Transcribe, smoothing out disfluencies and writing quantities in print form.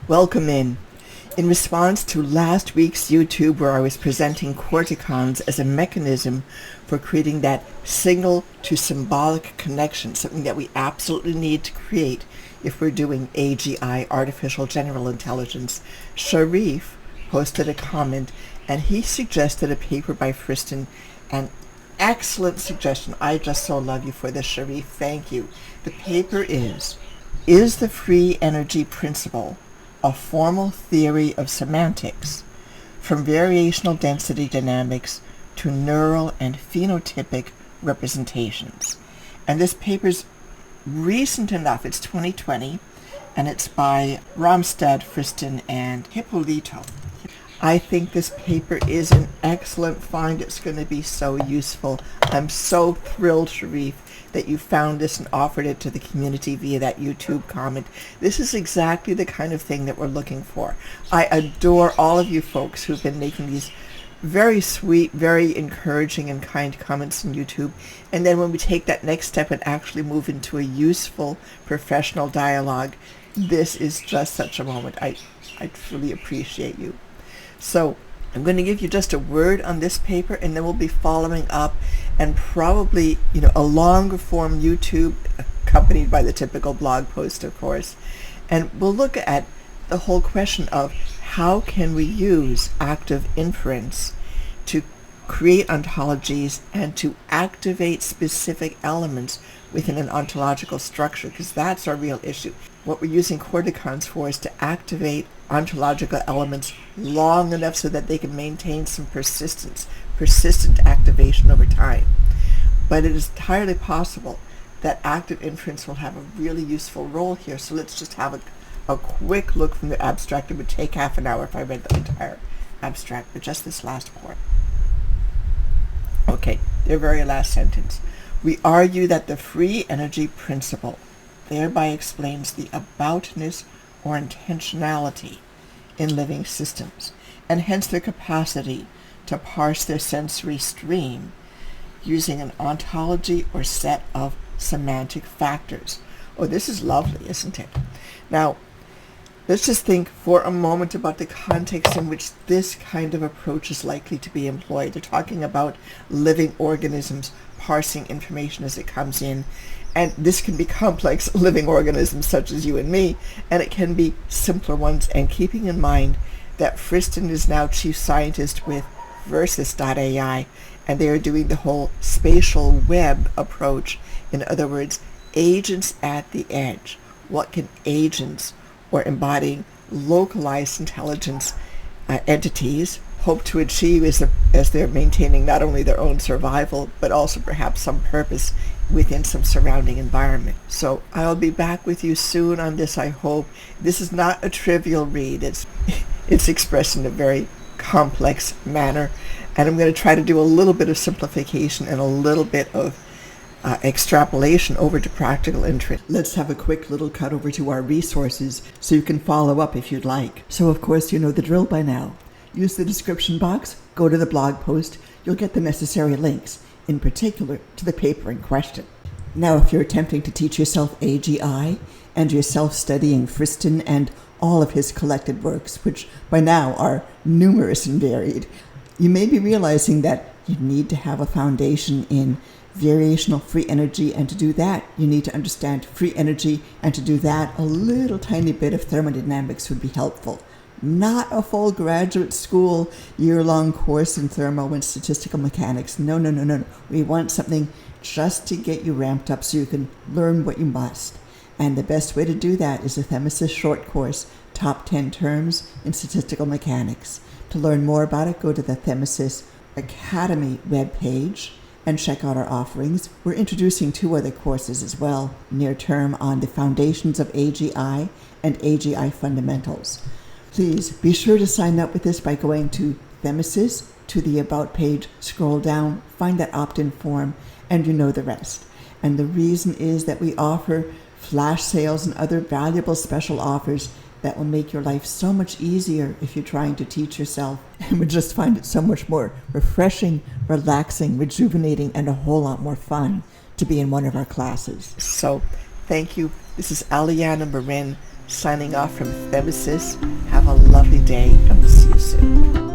Welcome in. In response to last week's YouTube where I was presenting CORTECONs as a mechanism for creating that signal-to-symbolic connection, something that we absolutely need to create if we're doing AGI, artificial general intelligence, Sharif posted a comment and he suggested a paper by Friston, an excellent suggestion. I just so love you for this, Sharif. Thank you. The paper is the free energy principle a formal theory of semantics, from variational density dynamics to neural and phenotypic representations. And this paper's recent enough, it's 2020, and it's by Ramstead, Friston, and Hipolito. I think this paper is an excellent find. It's going to be so useful. I'm so thrilled, Sharif, that you found this and offered it to the community via that YouTube comment. This is exactly the kind of thing that we're looking for. I adore all of you folks who've been making these very sweet, very encouraging and kind comments on YouTube. And then when we take that next step and actually move into a useful professional dialogue, this is just such a moment. I truly appreciate you. So I'm going to give you just a word on this paper, and then we'll be following up and probably, a longer form YouTube accompanied by the typical blog post, of course. And we'll look at the whole question of how can we use active inference to create ontologies and to activate specific elements within an ontological structure, because that's our real issue. What we're using CORTECONs for is to activate ontological elements long enough so that they can maintain some persistent activation over time. But it is entirely possible that active inference will have a really useful role here. So let's just have a quick look from the abstract. It would take half an hour if I read the entire abstract, but just this last part. Okay, their very last sentence. We argue that the free energy principle thereby explains the aboutness or intentionality in living systems, and hence their capacity to parse their sensory stream using an ontology or set of semantic factors. Oh, this is lovely, isn't it? Now, let's just think for a moment about the context in which this kind of approach is likely to be employed. They're talking about living organisms parsing information as it comes in, and this can be complex living organisms such as you and me, and it can be simpler ones. And keeping in mind that Friston is now chief scientist with Versus.ai, and they are doing the whole spatial web approach. In other words, agents at the edge. What can agents or embodying localized intelligence entities hope to achieve as they're maintaining not only their own survival, but also perhaps some purpose within some surrounding environment. So I'll be back with you soon on this, I hope. This is not a trivial read. It's expressed in a very complex manner, and I'm going to try to do a little bit of simplification and a little bit of extrapolation over to practical interest. Let's have a quick little cut over to our resources so you can follow up if you'd like. So of course you know the drill by now. Use the description box, go to the blog post, you'll get the necessary links, in particular to the paper in question. Now if you're attempting to teach yourself AGI and you're self-studying Friston and all of his collected works, which by now are numerous and varied, you may be realizing that you need to have a foundation in variational free energy, and to do that you need to understand free energy, and to do that a little tiny bit of thermodynamics would be helpful. Not a full graduate school year-long course in thermo and statistical mechanics. No. We want something just to get you ramped up so you can learn what you must. And the best way to do that is the Themesis short course, Top 10 Terms in Statistical Mechanics. To learn more about it, go to the Themesis Academy webpage and check out our offerings. We're introducing 2 other courses as well, near term, on the foundations of AGI and AGI fundamentals. Please be sure to sign up with this by going to Themesis, to the About page, scroll down, find that opt-in form, and you know the rest. And the reason is that we offer flash sales and other valuable special offers that will make your life so much easier if you're trying to teach yourself, and would just find it so much more refreshing, relaxing, rejuvenating, and a whole lot more fun to be in one of our classes. So thank you. This is Aliana Marin signing off from Themesis. Have a lovely day, and we'll see you soon.